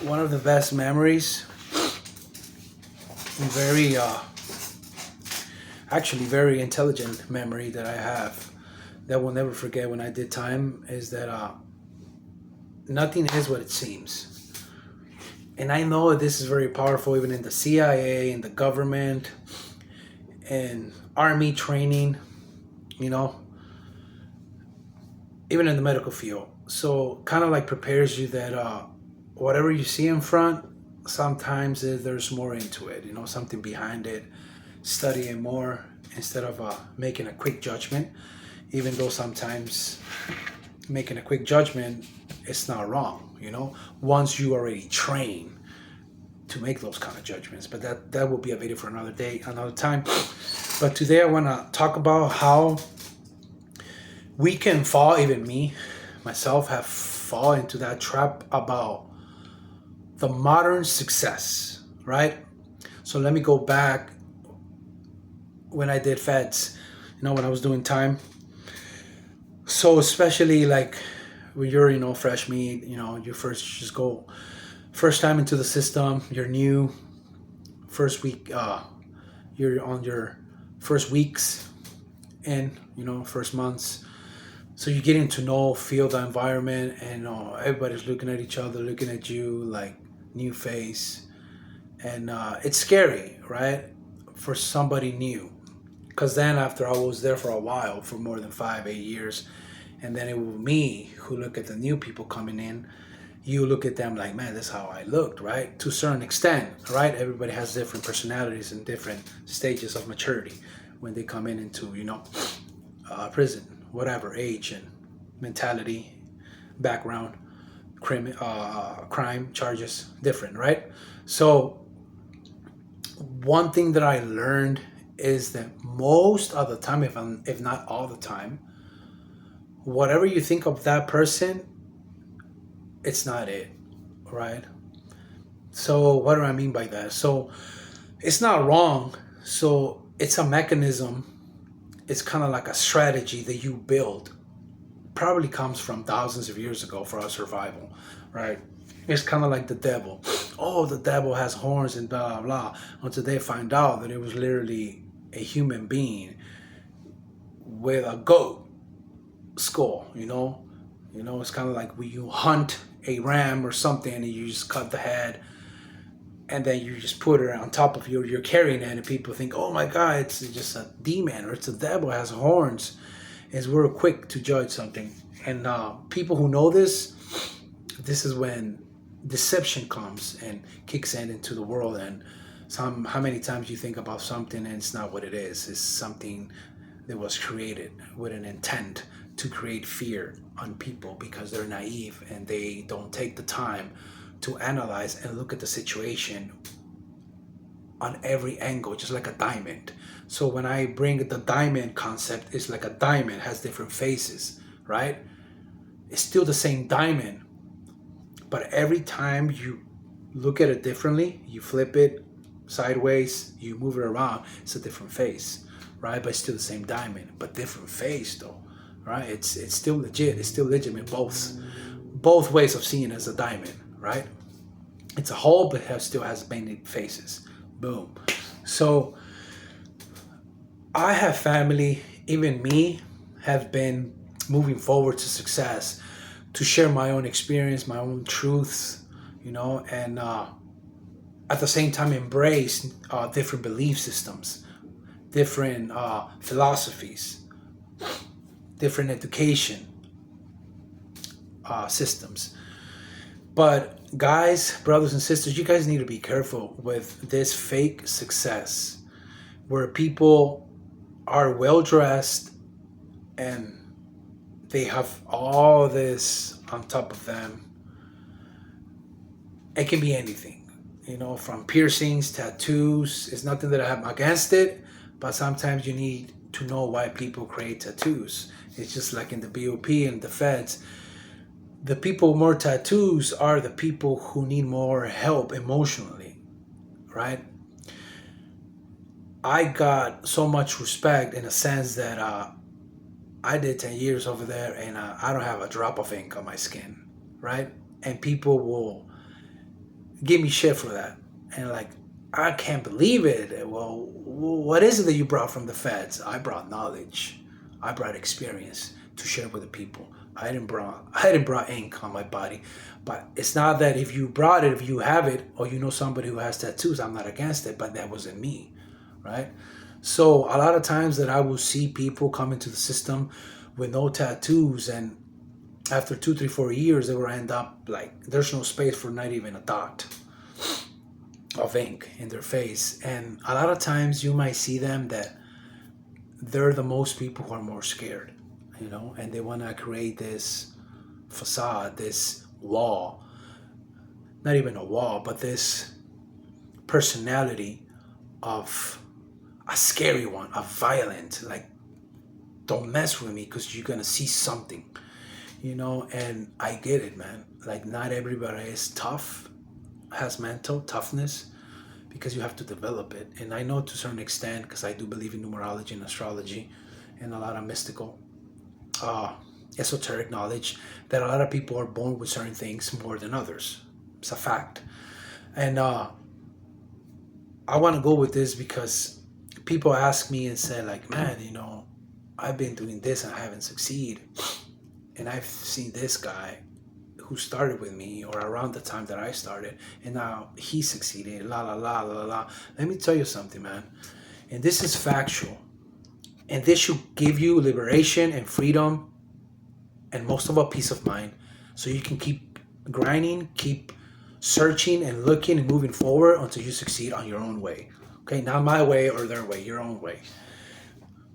One of the best memories, very actually very intelligent memory that I have that we'll never forget when I did time is that nothing is what it seems. And I know this is very powerful even in the CIA, in the government, and army training, you know, even in the medical field. So kind of like prepares you that whatever you see in front, sometimes there's more into it, something behind it. Study it more instead of making a quick judgment, even though sometimes making a quick judgment it's not wrong, once you already train to make those kind of judgments. But that will be a video for another day, another time. But today I want to talk about how we can fall, even me myself have fall into that trap about the modern success, right? So let me go back when I did feds, when I was doing time. So especially like when you're, fresh meat, you just go first time into the system, you're new, first week, you're on your first weeks and, first months. So you're getting to feel the environment, and everybody's looking at each other, looking at you like new face. And it's scary, right? For somebody new. Because then after I was there for a while, for more than 5, 8 years, and then it was me who look at the new people coming in. You look at them like, man, this is how I looked, right? To a certain extent, right? Everybody has different personalities and different stages of maturity when they come into, prison, whatever age and mentality, background, crime charges, different, right? So one thing that I learned is that most of the time, if not all the time, whatever you think of that person, it's not it, right? So what do I mean by that? So it's not wrong. So it's a mechanism. It's kind of like a strategy that you build. Probably comes from thousands of years ago for our survival, right? It's kind of like the devil. Oh, the devil has horns and blah, blah, blah. Until they find out that it was literally a human being with a goat skull, it's kind of like when you hunt a ram or something and you just cut the head and then you just put it on top of you're carrying it, and people think, oh my God, it's just a demon or it's a devil, has horns. Is we're quick to judge something. And people who know this is when deception comes and kicks into the world. And how many times you think about something and it's not what it is. It's something that was created with an intent to create fear on people because they're naive and they don't take the time to analyze and look at the situation on every angle, just like a diamond. So when I bring the diamond concept, it's like a diamond has different faces, right? It's still the same diamond, but every time you look at it differently, you flip it sideways, you move it around, it's a different face, right? But it's still the same diamond, but different face though, right? It's still legit, it's still legitimate, both ways of seeing it as a diamond, right? It's a hole, but still has many faces. Boom. So I have family, even me, have been moving forward to success, to share my own experience, my own truths, and at the same time embrace different belief systems, different philosophies, different education systems. But guys, brothers and sisters, you guys need to be careful with this fake success where people are well dressed and they have all this on top of them. It can be anything, from piercings, tattoos. It's nothing that I have against it, but sometimes you need to know why people create tattoos. It's just like in the BOP and the feds. The people with more tattoos are the people who need more help emotionally, right? I got so much respect in a sense that I did 10 years over there and I don't have a drop of ink on my skin, right? And people will give me shit for that. And like, I can't believe it. Well, what is it that you brought from the feds? I brought knowledge. I brought experience to share with the people. I didn't brought ink on my body. But it's not that if you brought it, if you have it, or you know somebody who has tattoos, I'm not against it, but that wasn't me, right? So a lot of times that I will see people come into the system with no tattoos, and after 2, 3, 4 years, they will end up like there's no space for not even a dot of ink in their face. And a lot of times you might see them that they're the most people who are more scared, and they want to create this facade, this wall, not even a wall, but this personality of a scary one, a violent, like, don't mess with me because you're going to see something, and I get it, man. Like, not everybody is tough, has mental toughness, because you have to develop it. And I know to a certain extent, because I do believe in numerology and astrology and a lot of mystical, uh, esoteric knowledge, that a lot of people are born with certain things more than others. It's a fact. And I want to go with this because people ask me and say, like, man, I've been doing this and I haven't succeeded. And I've seen this guy who started with me or around the time that I started, and now he succeeded, la la la la la. Let me tell you something, man. And this is factual. And this should give you liberation and freedom, and most of all, peace of mind, so you can keep grinding, keep searching and looking and moving forward until you succeed on your own way. Okay, not my way or their way, your own way.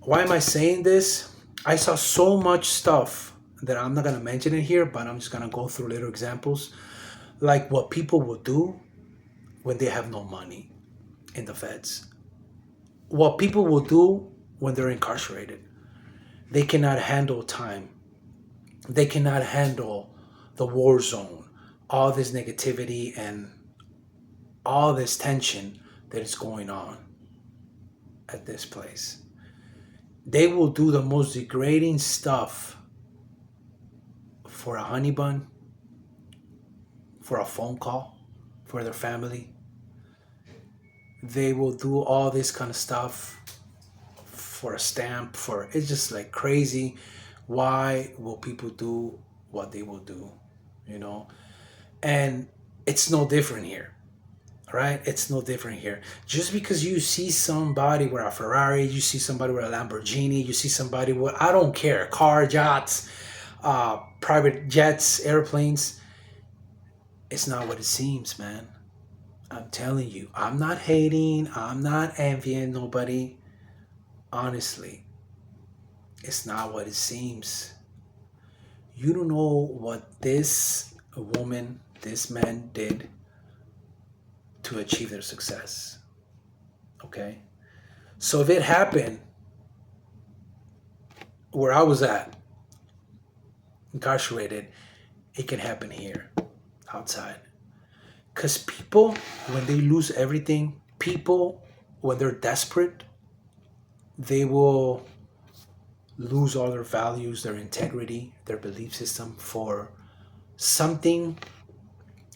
Why am I saying this? I saw so much stuff that I'm not going to mention it here, but I'm just going to go through little examples, like what people will do when they have no money in the feds, what people will do when they're incarcerated. They cannot handle time, they cannot handle the war zone, all this negativity and all this tension that is going on at this place. They will do the most degrading stuff for a honey bun, for a phone call, for their family. They will do all this kind of stuff for a stamp, for it's just like crazy. Why will people do what they will do? And it's no different here, right? It's no different here. Just because you see somebody with a Ferrari, you see somebody with a Lamborghini, you see somebody with, I don't care, car, yachts, private jets, airplanes, it's not what it seems, man. I'm telling you, I'm not hating, I'm not envying nobody. Honestly, it's not what it seems. You don't know what this woman, this man did to achieve their success. Okay? So if it happened where I was at, incarcerated, it can happen here, outside. Because people, when they lose everything, people, when they're desperate, they will lose all their values, their integrity, their belief system for something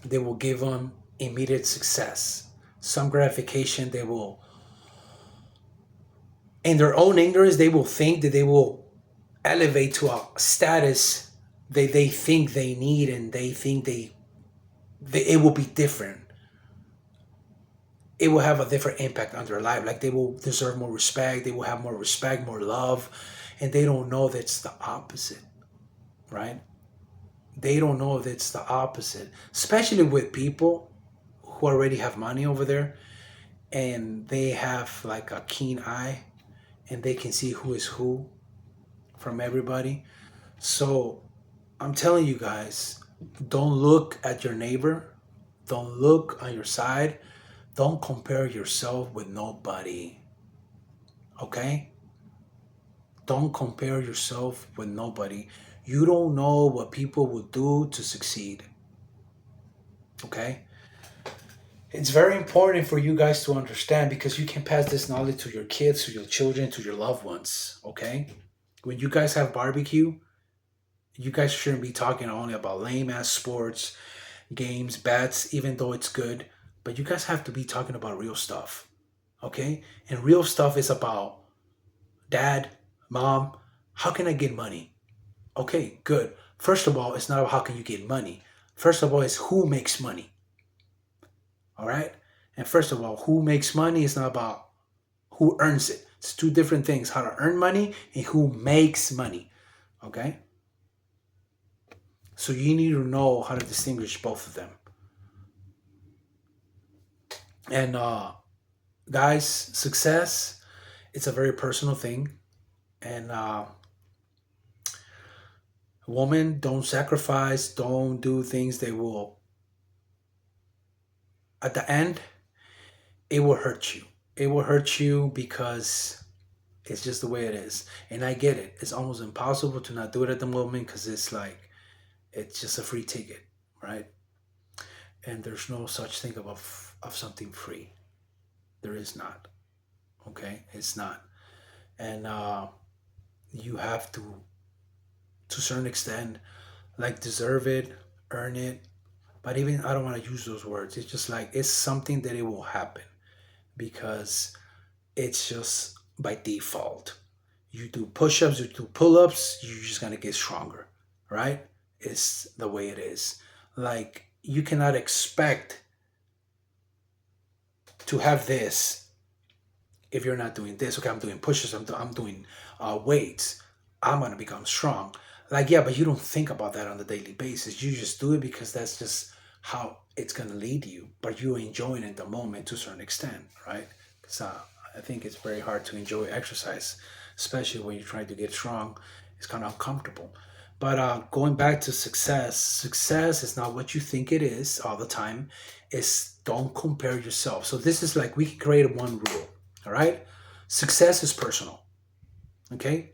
that will give them immediate success, some gratification. They will, in their own ignorance, they will think that they will elevate to a status they think they need, and they think it will be different. It will have a different impact on their life. Like, they will deserve more respect. They will have more respect, more love. And they don't know that it's the opposite, right? They don't know that it's the opposite, especially with people who already have money over there and they have like a keen eye and they can see who is who from everybody. So I'm telling you guys, don't look at your neighbor. Don't look on your side. Don't compare yourself with nobody. Okay? Don't compare yourself with nobody. You don't know what people will do to succeed. Okay? It's very important for you guys to understand, because you can pass this knowledge to your kids, to your children, to your loved ones. Okay? When you guys have barbecue, you guys shouldn't be talking only about lame ass sports, games, bets, even though it's good. But you guys have to be talking about real stuff, okay? And real stuff is about dad, mom, how can I get money? Okay, good. First of all, it's not about how can you get money. First of all, it's who makes money. All right? And first of all, who makes money is not about who earns it. It's two different things, how to earn money and who makes money. Okay? So you need to know how to distinguish both of them. And guys, success, it's a very personal thing. And women, don't sacrifice, don't do things that will, at the end, it will hurt you. It will hurt you because it's just the way it is. And I get it. It's almost impossible to not do it at the moment because it's like, it's just a free ticket, right? And there's no such thing of something free. There is not. Okay? It's not. And you have to a certain extent, like deserve it, earn it. But even I don't want to use those words. It's just like it's something that it will happen because it's just by default. You do push-ups, you do pull-ups, you're just gonna get stronger, right? It's the way it is. Like you cannot expect to have this if you're not doing this. Okay, I'm doing push-ups, I'm doing weights. I'm gonna become strong. Like yeah, but you don't think about that on a daily basis. You just do it because that's just how it's gonna lead you. But you're enjoying it at the moment to a certain extent, right? Because I think it's very hard to enjoy exercise, especially when you're trying to get strong. It's kind of uncomfortable. But going back to success, success is not what you think it is all the time. It's don't compare yourself. So this is like we can create one rule. All right, success is personal. Okay,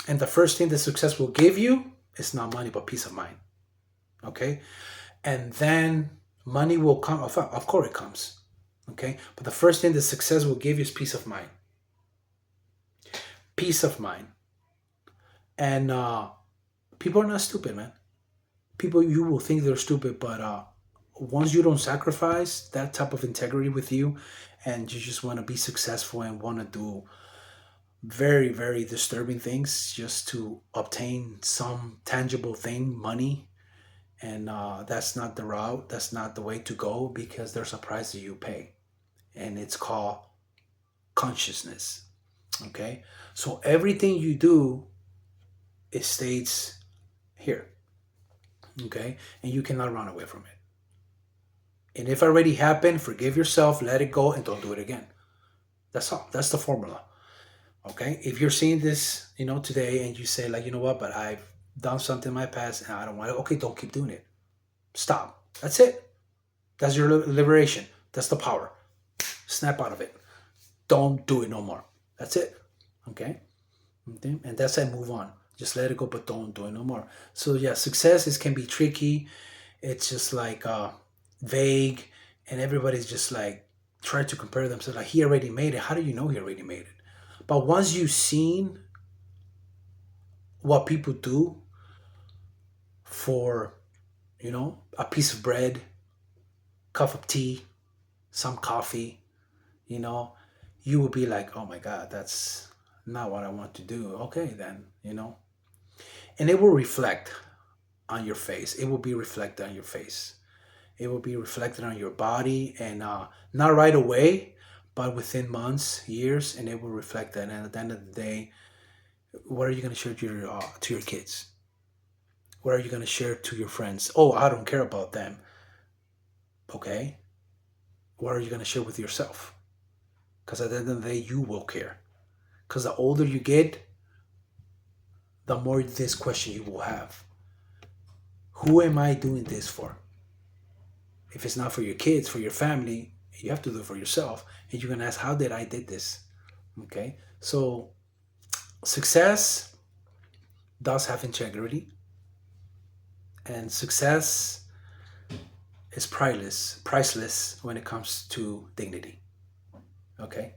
and the first thing that success will give you is not money but peace of mind. Okay, and then money will come. Of course, it comes. Okay, but the first thing that success will give you is peace of mind. Peace of mind. And people are not stupid, man. People, you will think they're stupid, but once you don't sacrifice that type of integrity with you, and you just want to be successful and want to do very, very disturbing things just to obtain some tangible thing, money, and that's not the route. That's not the way to go because there's a price that you pay, and it's called consciousness. Okay, so everything you do, it stays here. Okay, and you cannot run away from it. And if it already happened, forgive yourself, let it go, and don't do it again. That's all. That's the formula. Okay, if you're seeing this, today, and you say like, you know what, but I've done something in my past and I don't want it. Okay, don't keep doing it. Stop. That's it. That's your liberation. That's the power. Snap out of it. Don't do it no more. That's it. Okay. And that's it. Move on. Just let it go, but don't do it no more. So yeah, success can be tricky. It's just like vague, and everybody's just like trying to compare themselves. Like he already made it. How do you know he already made it? But once you've seen what people do for, a piece of bread, cup of tea, some coffee, you know, you will be like, oh my God, that's not what I want to do. Okay, then. And it will reflect on your face. It will be reflected on your face. It will be reflected on your body, and not right away, but within months, years, and it will reflect that. And at the end of the day, what are you going to share to your kids? What are you going to share to your friends? Oh, I don't care about them. Okay. What are you going to share with yourself? Because at the end of the day, you will care. Because the older you get, the more this question you will have. Who am I doing this for? If it's not for your kids, for your family, you have to do it for yourself. And you're going to ask, how did I did this? Okay. So success does have integrity. And success is priceless when it comes to dignity. Okay.